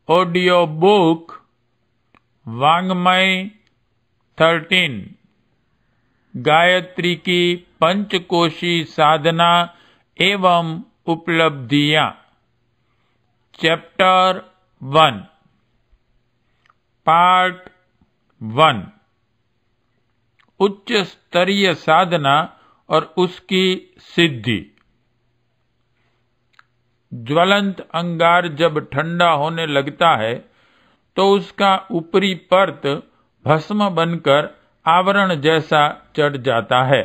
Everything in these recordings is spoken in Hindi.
ऑडियो बुक वांग्मय 13 गायत्री की पंचकोशी साधना एवं उपलब्धियां। चैप्टर 1 पार्ट 1 उच्च स्तरीय साधना और उसकी सिद्धि। ज्वलंत अंगार जब ठंडा होने लगता है तो उसका ऊपरी परत भस्म बनकर आवरण जैसा चढ़ जाता है।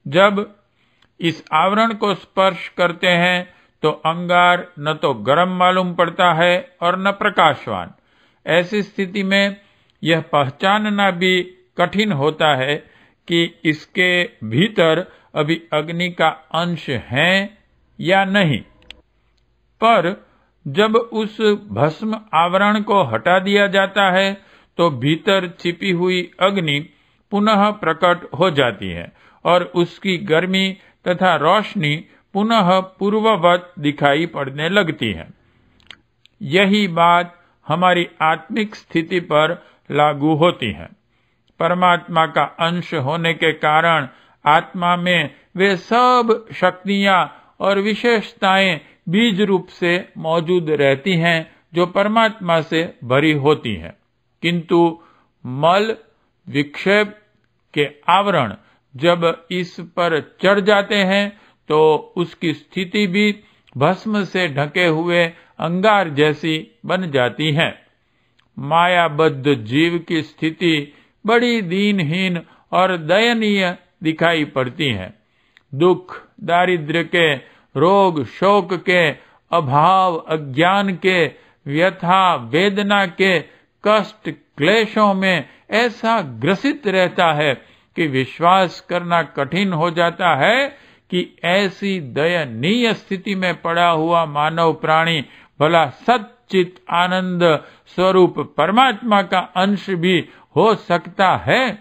जब इस आवरण को स्पर्श करते हैं तो अंगार न तो गर्म मालूम पड़ता है और न प्रकाशवान। ऐसी स्थिति में यह पहचानना भी कठिन होता है कि इसके भीतर अभी अग्नि का अंश है या नहीं। पर जब उस भस्म आवरण को हटा दिया जाता है तो भीतर छिपी हुई अग्नि पुनः प्रकट हो जाती है और उसकी गर्मी तथा रोशनी पुनः पूर्ववत दिखाई पड़ने लगती है। यही बात हमारी आत्मिक स्थिति पर लागू होती है। परमात्मा का अंश होने के कारण आत्मा में वे सब शक्तियां और विशेषताएं बीज रूप से मौजूद रहती हैं जो परमात्मा से भरी होती हैं, किंतु मल विक्षेप के आवरण जब इस पर चढ़ जाते हैं तो उसकी स्थिति भी भस्म से ढके हुए अंगार जैसी बन जाती है। मायाबद्ध जीव की स्थिति बड़ी दीनहीन और दयनीय दिखाई पड़ती है। दुख, दारिद्र्य के, रोग, शोक के, अभाव, अज्ञान के, व्यथा, वेदना के, कष्ट, क्लेशों में ऐसा ग्रसित रहता है कि विश्वास करना कठिन हो जाता है कि ऐसी दयनीय स्थिति में पड़ा हुआ मानव प्राणी भला सच्चित आनंद स्वरूप परमात्मा का अंश भी हो सकता है।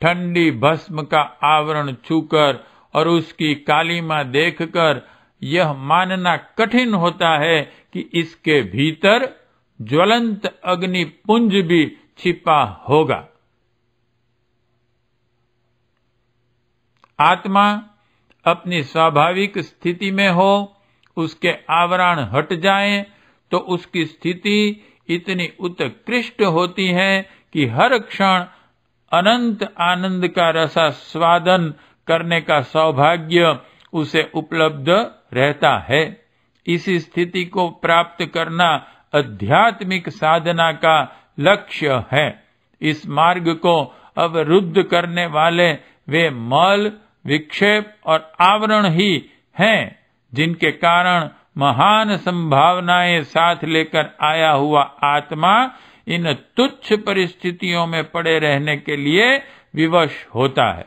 ठंडी भस्म का आवरण छूकर और उसकी कालीमा देखकर यह मानना कठिन होता है कि इसके भीतर ज्वलंत अग्नि पुंज भी छिपा होगा। आत्मा अपनी स्वाभाविक स्थिति में हो, उसके आवरण हट जाएं तो उसकी स्थिति इतनी उत्कृष्ट होती है कि हर क्षण अनंत आनंद का रसास्वादन करने का सौभाग्य उसे उपलब्ध रहता है। इसी स्थिति को प्राप्त करना आध्यात्मिक साधना का लक्ष्य है। इस मार्ग को अवरुद्ध करने वाले वे मल, विक्षेप और आवरण ही हैं जिनके कारण महान संभावनाएं साथ लेकर आया हुआ आत्मा इन तुच्छ परिस्थितियों में पड़े रहने के लिए विवश होता है।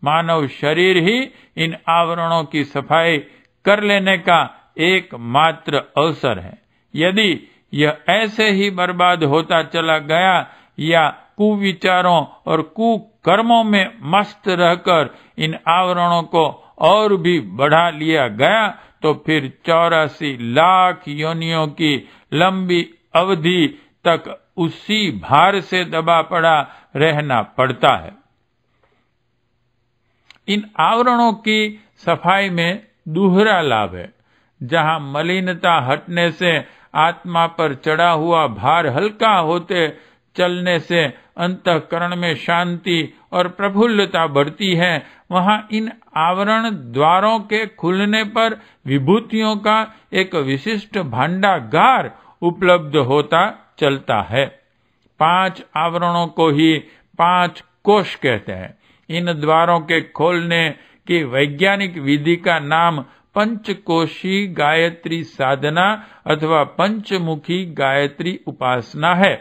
मानव शरीर ही इन आवरणों की सफाई कर लेने का एकमात्र अवसर है। यदि यह ऐसे ही बर्बाद होता चला गया या कुविचारों और कुकर्मों में मस्त रहकर इन आवरणों को और भी बढ़ा लिया गया तो फिर 84 लाख योनियों की लंबी अवधि तक उसी भार से दबा पड़ा रहना पड़ता है। इन आवरणों की सफाई में दूहरा लाभ है। जहां मलिनता हटने से आत्मा पर चढ़ा हुआ भार हल्का होते चलने से अंतःकरण में शांति और प्रफुल्लता बढ़ती है, वहां इन आवरण द्वारों के खुलने पर विभूतियों का एक विशिष्ट भांडागार उपलब्ध होता चलता है। 5 आवरणों को ही 5 कोश कहते हैं। इन द्वारों के खोलने की वैज्ञानिक विधि का नाम पंचकोशी गायत्री साधना अथवा पंचमुखी गायत्री उपासना है।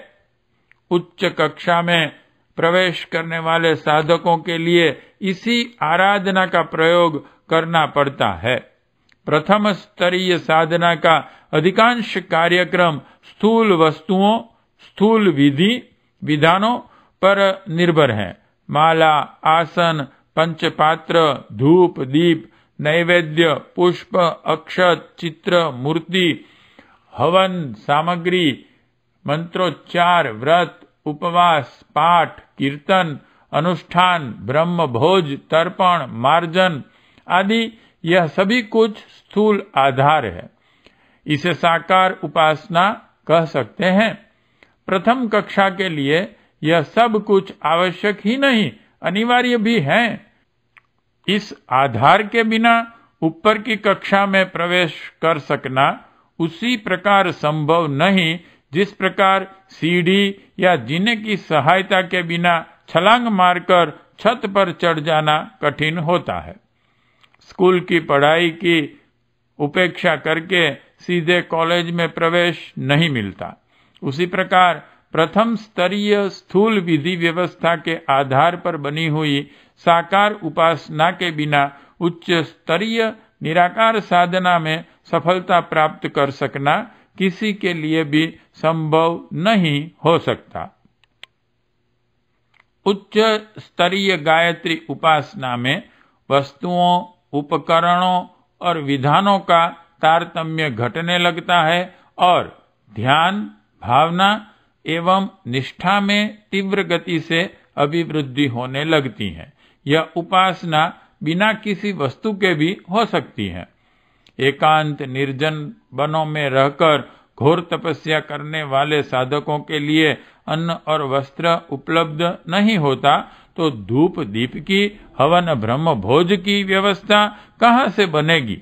उच्च कक्षा में प्रवेश करने वाले साधकों के लिए इसी आराधना का प्रयोग करना पड़ता है। प्रथम स्तरीय साधना का अधिकांश कार्यक्रम स्थूल वस्तुओं, स्थूल विधानों पर निर्भर है। माला, आसन, पंचपात्र, धूप, दीप, नैवेद्य, पुष्प, अक्षत, चित्र, मूर्ति, हवन सामग्री, मंत्रोच्चार, व्रत, उपवास, पाठ, कीर्तन, अनुष्ठान, ब्रह्म भोज, तर्पण, मार्जन आदि यह सभी कुछ स्थूल आधार है। इसे साकार उपासना कह सकते हैं। प्रथम कक्षा के लिए यह सब कुछ आवश्यक ही नहीं, अनिवार्य भी है। इस आधार के बिना ऊपर की कक्षा में प्रवेश कर सकना उसी प्रकार संभव नहीं जिस प्रकार सीढ़ी या जीने की सहायता के बिना छलांग मारकर छत पर चढ़ जाना कठिन होता है। स्कूल की पढ़ाई की उपेक्षा करके सीधे कॉलेज में प्रवेश नहीं मिलता। उसी प्रकार प्रथम स्तरीय स्थूल विधि व्यवस्था के आधार पर बनी हुई साकार उपासना के बिना उच्च स्तरीय निराकार साधना में सफलता प्राप्त कर सकना किसी के लिए भी संभव नहीं हो सकता। उच्च स्तरीय गायत्री उपासना में वस्तुओं, उपकरणों और विधानों का तारतम्य घटने लगता है और ध्यान, भावना एवं निष्ठा में तीव्र गति से अभिवृद्धि होने लगती है। यह उपासना बिना किसी वस्तु के भी हो सकती है। एकांत निर्जन वनों में रहकर घोर तपस्या करने वाले साधकों के लिए अन्न और वस्त्र उपलब्ध नहीं होता तो धूप दीप की, हवन ब्रह्म भोज की व्यवस्था कहाँ से बनेगी?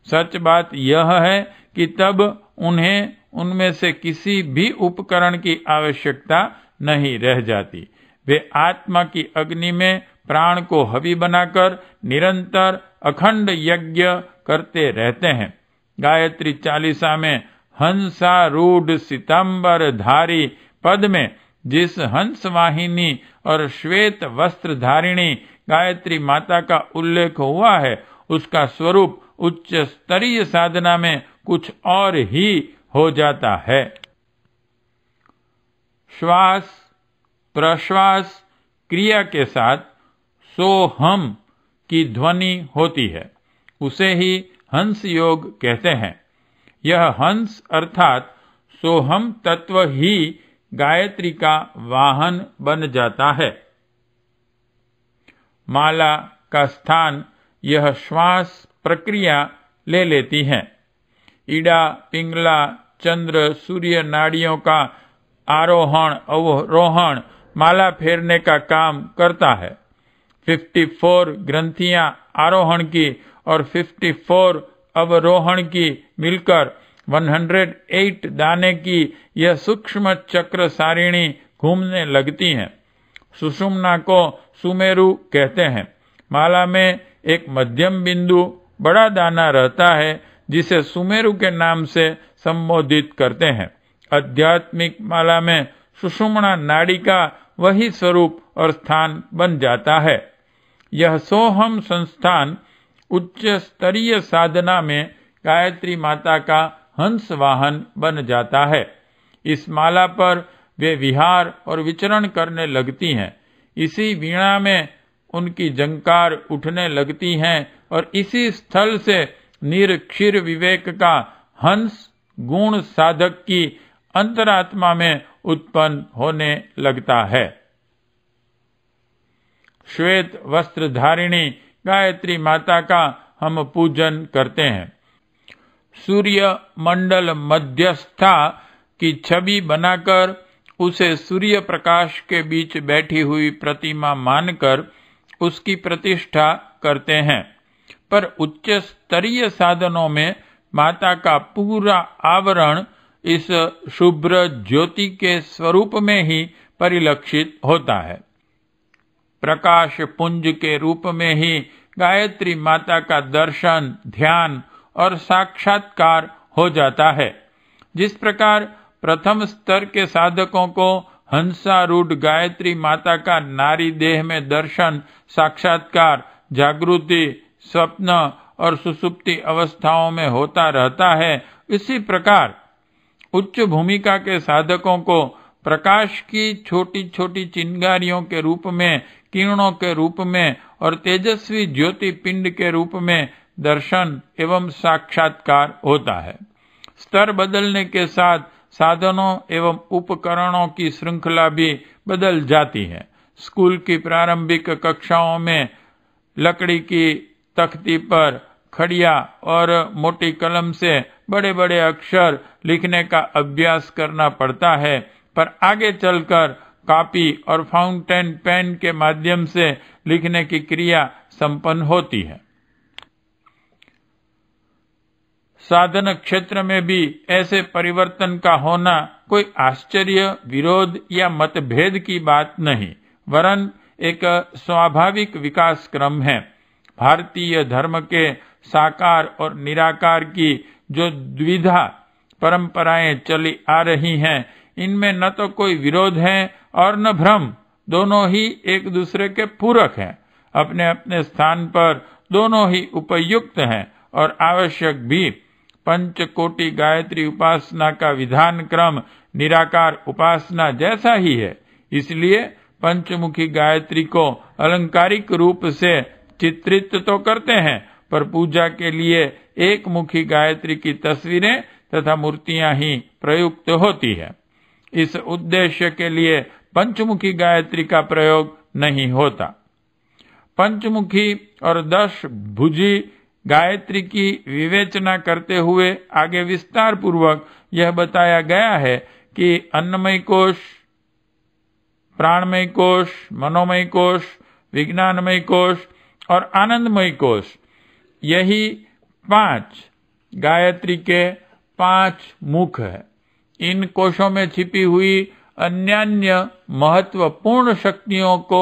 सच बात यह है कि तब उन्हें उनमें से किसी भी उपकरण की आवश्यकता नहीं रह जाती। वे आत्मा की अग्नि में प्राण को हवि बनाकर निरंतर अखंड यज्ञ करते रहते हैं। गायत्री चालीसा में हंसारूढ़ सितंबर धारी पद में जिस हंस वाहिनी और श्वेत वस्त्र धारिणी गायत्री माता का उल्लेख हुआ है, उसका स्वरूप उच्च स्तरीय साधना में कुछ और ही हो जाता है। श्वास प्रश्वास क्रिया के साथ सोहम की ध्वनि होती है, उसे ही हंस योग कहते हैं। यह हंस अर्थात सोहम तत्व ही गायत्री का वाहन बन जाता है। माला का स्थान यह श्वास प्रक्रिया ले लेती है। ईड़ा, पिंगला, चंद्र, सूर्य नाड़ियों का आरोहण अवरोहण माला फेरने का काम करता है। 54 ग्रंथियां आरोहण की और 54 अवरोहण की मिलकर 108 दाने की यह सूक्ष्म चक्र सारिणी घूमने लगती हैं। सुषुम्ना को सुमेरु कहते हैं। माला में एक मध्यम बिंदु बड़ा दाना रहता है जिसे सुमेरु के नाम से संबोधित करते हैं। आध्यात्मिक माला में सुषुम्ना नाड़ी का वही स्वरूप और स्थान बन जाता है। यह सोहम संस्थान उच्च स्तरीय साधना में गायत्री माता का हंस वाहन बन जाता है। इस माला पर वे विहार और विचरण करने लगती हैं। इसी वीणा में उनकी जंकार उठने लगती हैं और इसी स्थल से निरक्षीर विवेक का हंस गुण साधक की अंतरात्मा में उत्पन्न होने लगता है। श्वेत वस्त्र धारिणी गायत्री माता का हम पूजन करते हैं। सूर्य मंडल मध्यस्था की छवि बनाकर उसे सूर्य प्रकाश के बीच बैठी हुई प्रतिमा मानकर उसकी प्रतिष्ठा करते हैं। पर उच्च स्तरीय साधनों में माता का पूरा आवरण इस शुभ्र ज्योति के स्वरूप में ही परिलक्षित होता है। प्रकाश पुंज के रूप में ही गायत्री माता का दर्शन, ध्यान और साक्षात्कार हो जाता है। जिस प्रकार प्रथम स्तर के साधकों को हंसारूढ़ गायत्री माता का नारी देह में दर्शन, साक्षात्कार, जागृति, स्वप्न और सुसुप्ति अवस्थाओं में होता रहता है, इसी प्रकार उच्च भूमिका के साधकों को प्रकाश की छोटी छोटी चिंगारियों के रूप में, किरणों के रूप में और तेजस्वी ज्योति पिंड के रूप में दर्शन एवं साक्षात्कार होता है। स्तर बदलने के साथ साधनों एवं उपकरणों की श्रृंखला भी बदल जाती है। स्कूल की प्रारंभिक कक्षाओं में लकड़ी की तख्ती पर खड़िया और मोटी कलम से बड़े बड़े अक्षर लिखने का अभ्यास करना पड़ता है, पर आगे चलकर कॉपी और फाउंटेन पेन के माध्यम से लिखने की क्रिया संपन्न होती है। साधन क्षेत्र में भी ऐसे परिवर्तन का होना कोई आश्चर्य, विरोध या मतभेद की बात नहीं, वरन एक स्वाभाविक विकास क्रम है। भारतीय धर्म के साकार और निराकार की जो द्विधा परंपराएं चली आ रही हैं, इनमें न तो कोई विरोध है और न भ्रम, दोनों ही एक दूसरे के पूरक हैं। अपने अपने स्थान पर दोनों ही उपयुक्त हैं और आवश्यक भी। पंचकोटि गायत्री उपासना का विधान क्रम निराकार उपासना जैसा ही है, इसलिए पंचमुखी गायत्री को अलंकारिक रूप से चित्रित तो करते हैं, पर पूजा के लिए एक मुखी गायत्री की तस्वीरें तथा मूर्तियां ही प्रयुक्त होती है। इस उद्देश्य के लिए पंचमुखी गायत्री का प्रयोग नहीं होता। पंचमुखी और 10 भुजी गायत्री की विवेचना करते हुए आगे विस्तार पूर्वक यह बताया गया है कि अन्नमय कोश, प्राणमय कोश, मनोमय कोश, विज्ञानमय कोश और आनंदमय कोश, यही 5 गायत्री के 5 मुख है। इन कोशों में छिपी हुई अन्यान्य महत्वपूर्ण शक्तियों को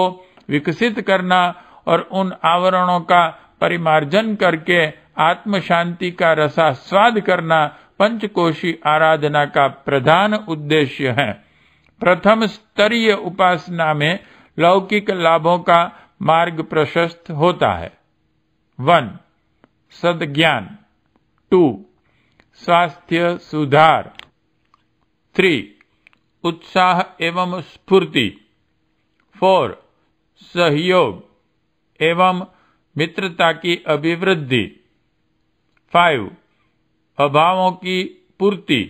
विकसित करना और उन आवरणों का परिमार्जन करके आत्म शांति का रसास्वाद करना पंचकोशी आराधना का प्रधान उद्देश्य है। प्रथम स्तरीय उपासना में लौकिक लाभों का मार्ग प्रशस्त होता है। 1. सद्ज्ञान। 2. स्वास्थ्य सुधार। 3. उत्साह एवं स्फूर्ति। 4. सहयोग एवं मित्रता की अभिवृद्धि। 5. अभावों की पूर्ति।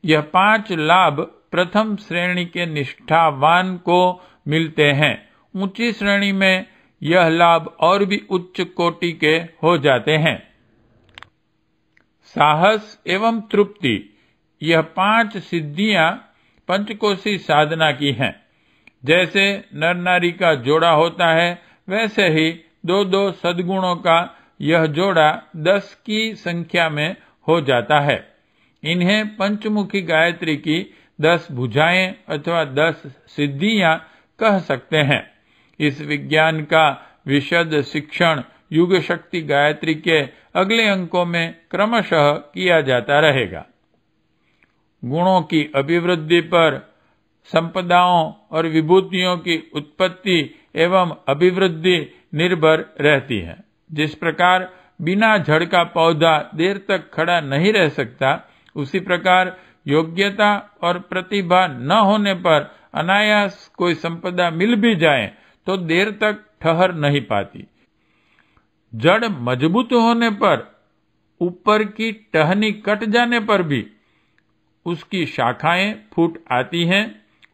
यह 5 लाभ प्रथम श्रेणी के निष्ठावान को मिलते हैं। ऊंची श्रेणी में यह लाभ और भी उच्च कोटि के हो जाते हैं। साहस एवं तृप्ति, यह 5 सिद्धियां पंचकोशी साधना की हैं। जैसे नर नारी का जोड़ा होता है, वैसे ही 2-2 सद्गुणों का यह जोड़ा 10 की संख्या में हो जाता है। इन्हें पंचमुखी गायत्री की 10 भुजाएं अथवा 10 सिद्धियां कह सकते हैं। इस विज्ञान का विशद शिक्षण युग शक्ति गायत्री के अगले अंकों में क्रमशः किया जाता रहेगा। गुणों की अभिवृद्धि पर संपदाओं और विभूतियों की उत्पत्ति एवं अभिवृद्धि निर्भर रहती है। जिस प्रकार बिना जड़ का पौधा देर तक खड़ा नहीं रह सकता, उसी प्रकार योग्यता और प्रतिभा न होने पर अनायास कोई संपदा मिल भी जाए तो देर तक ठहर नहीं पाती। जड़ मजबूत होने पर, ऊपर की टहनी कट जाने पर भी उसकी शाखाएं फूट आती हैं।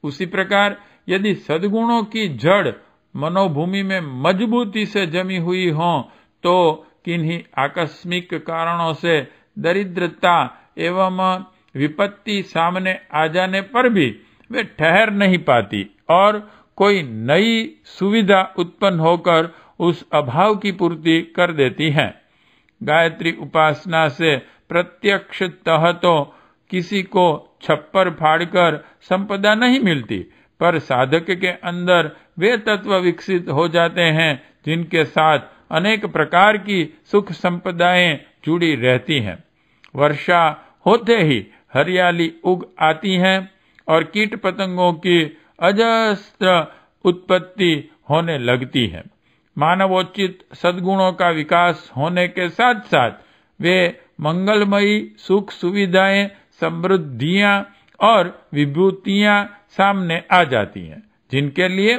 उसी प्रकार यदि सद्गुणों की जड़ मनोभूमि में मजबूती से जमी हुई हो, तो किन्हीं आकस्मिक कारणों से दरिद्रता एवं विपत्ति सामने आ जाने पर भी वे ठहर नहीं पाती और कोई नई सुविधा उत्पन्न होकर उस अभाव की पूर्ति कर देती है। गायत्री उपासना से प्रत्यक्षतः तो किसी को छप्पर फाड़कर संपदा नहीं मिलती, पर साधक के अंदर वे तत्व विकसित हो जाते हैं जिनके साथ अनेक प्रकार की सुख संपदाएं जुड़ी रहती हैं। वर्षा होते ही हरियाली उग आती है और कीट पतंगों की अजस्त्र उत्पत्ति होने लगती है। मानवोचित सद्गुणों का विकास होने के साथ साथ वे मंगलमयी सुख सुविधाएं, समृद्धियां और विभूतियां सामने आ जाती हैं, जिनके लिए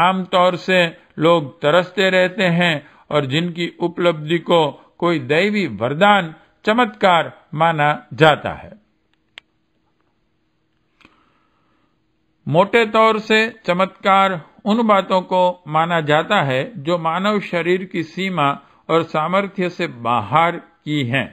आमतौर से लोग तरसते रहते हैं और जिनकी उपलब्धि को कोई दैवी वरदान चमत्कार माना जाता है। मोटे तौर से चमत्कार उन बातों को माना जाता है जो मानव शरीर की सीमा और सामर्थ्य से बाहर की हैं।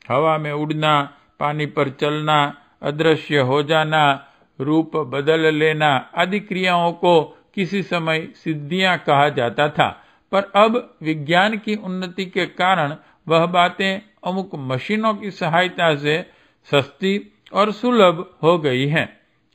हवा में उड़ना, पानी पर चलना, अदृश्य हो जाना, रूप बदल लेना आदि क्रियाओं को किसी समय सिद्धियां कहा जाता था, पर अब विज्ञान की उन्नति के कारण वह बातें अमुक मशीनों की सहायता से सस्ती और सुलभ हो गई हैं।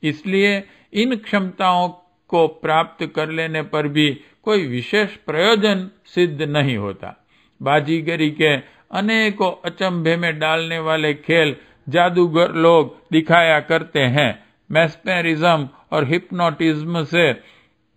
इसलिए इन क्षमताओं को प्राप्त कर लेने पर भी कोई विशेष प्रयोजन सिद्ध नहीं होता। बाजीगरी के अनेकों अचंभे में डालने वाले खेल जादूगर लोग दिखाया करते हैं। मेस्मेरिज्म और हिप्नोटिज्म से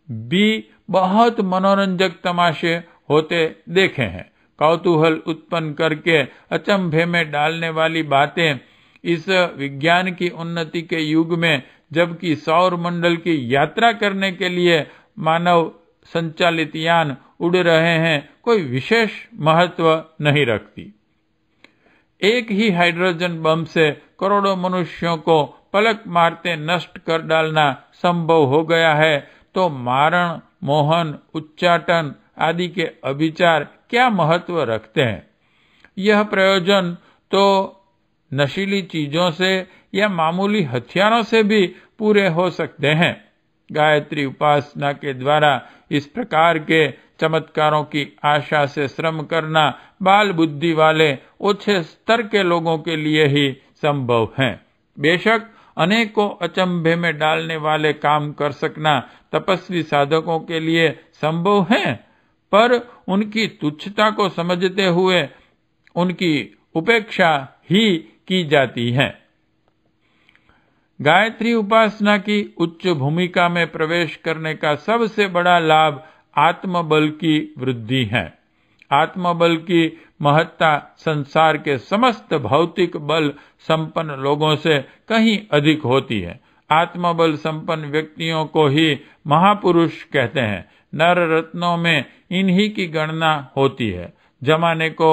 भी बहुत मनोरंजक तमाशे होते देखे हैं। कौतूहल उत्पन्न करके अचंभे में डालने वाली बातें इस विज्ञान की उन्नति के युग में, जबकि सौर मंडल की यात्रा करने के लिए मानव संचालित यान उड़ रहे हैं, कोई विशेष महत्व नहीं रखती। एक ही हाइड्रोजन बम से करोड़ों मनुष्यों को पलक मारते नष्ट कर डालना संभव हो गया है, तो मारण, मोहन, उच्चाटन आदि के अभिचार क्या महत्व रखते हैं? यह प्रयोजन तो नशीली चीजों से या मामूली हथियारों से भी पूरे हो सकते हैं। गायत्री उपासना के द्वारा इस प्रकार के चमत्कारों की आशा से श्रम करना बाल बुद्धि वाले ओछे स्तर के लोगों के लिए ही संभव है। बेशक अनेकों अचंभे में डालने वाले काम कर सकना तपस्वी साधकों के लिए संभव है, पर उनकी तुच्छता को समझते हुए उनकी उपेक्षा ही की जाती है। गायत्री उपासना की उच्च भूमिका में प्रवेश करने का सबसे बड़ा लाभ आत्मबल की वृद्धि है। आत्मबल की महत्ता संसार के समस्त भौतिक बल संपन्न लोगों से कहीं अधिक होती है। आत्मबल संपन्न व्यक्तियों को ही महापुरुष कहते हैं। नर रत्नों में इन्हीं की गणना होती है। जमाने को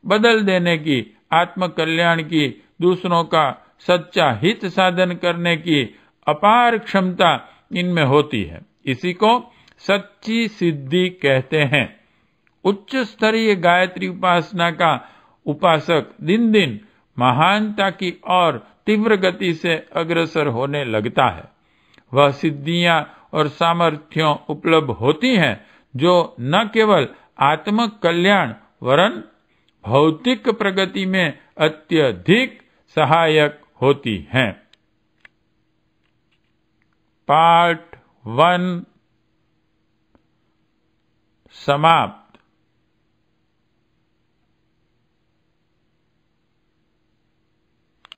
बदल देने की, आत्म कल्याण की, दूसरों का सच्चा हित साधन करने की अपार क्षमता इनमें होती है। इसी को सच्ची सिद्धि कहते हैं। उच्च स्तरीय गायत्री उपासना का उपासक दिन दिन महानता की ओर तीव्र गति से अग्रसर होने लगता है। वह सिद्धियां और सामर्थ्यों उपलब्ध होती हैं जो न केवल आत्म कल्याण वरन भौतिक प्रगति में अत्यधिक सहायक होती हैं। पार्ट 1 समाप्त।